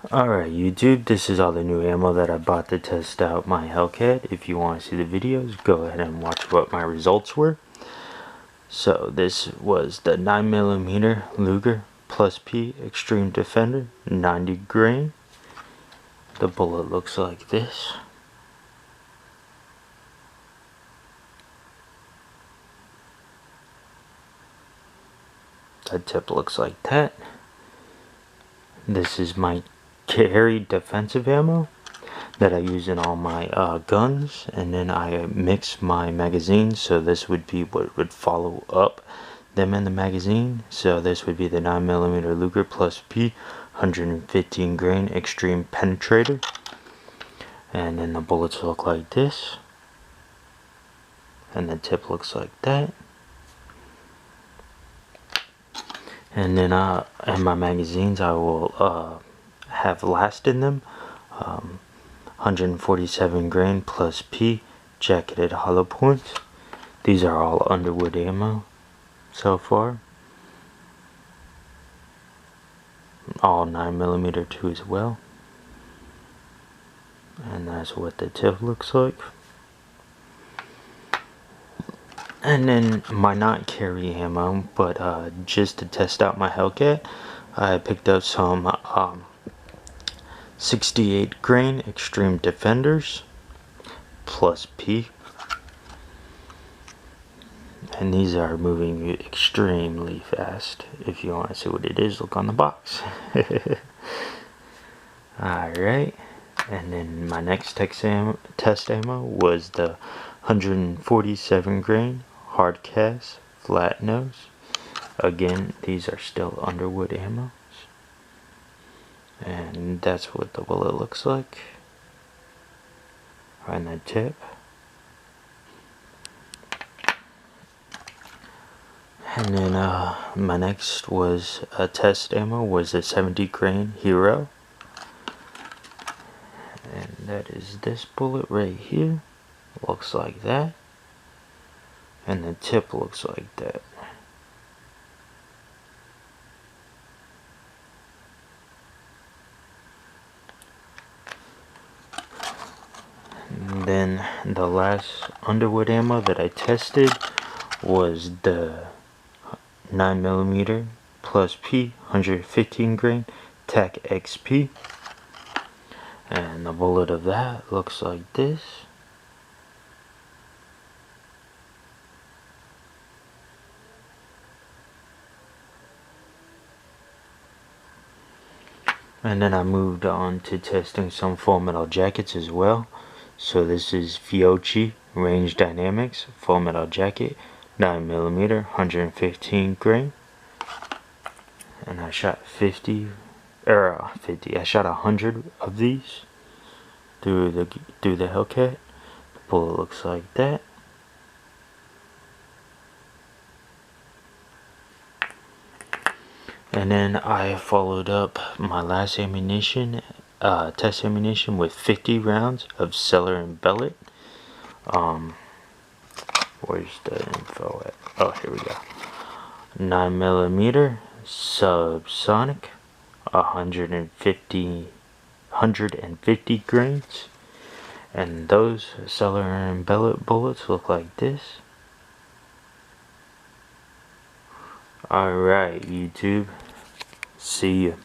Alright YouTube, this is all the new ammo that I bought to test out my Hellcat. If you want to see the videos, go ahead and watch what my results were. So this was the 9mm Luger Plus P Extreme Defender 90 grain. The bullet looks like this. The tip looks like that. This is my carry defensive ammo that I use in all my guns, and then I mix my magazines, so this would be what would follow up them in the magazine. So this would be the 9mm Luger Plus P 115 grain Extreme Penetrator, and then the bullets look like this, and the tip looks like that. And then in my magazines I will have last in them 147 grain plus P jacketed hollow points. These are all Underwood ammo so far. All 9mm too as well. And that's what the tip looks like. And then my not carry ammo, but just to test out my Hellcat, I picked up some 68 grain Extreme Defenders plus P, and these are moving extremely fast. If you want to see what it is, look on the box. Alright, and then my next test ammo was the 147 grain hard cast flat nose. Again, these are still Underwood ammo, and that's what the bullet looks like on the tip. And then my next was a test ammo was a 70 grain Hero, and that is this bullet right here. Looks like that, and the tip looks like that. And then the last Underwood ammo that I tested was the 9mm plus P 115 grain TAC XP, and the bullet of that looks like this. And then I moved on to testing some full metal jackets as well. So this is Fiocchi Range Dynamics full metal jacket, 9mm 115 grain, and I shot 50. I shot 100 of these through the Hellcat. The bullet looks like that. And then I followed up my last ammunition, test ammunition, with 50 rounds of Cellar and Bellet. Where's the info at? Oh, here we go. 9mm subsonic, 150 grains, and those Cellar and Bellet bullets look like this. Alright YouTube, see ya.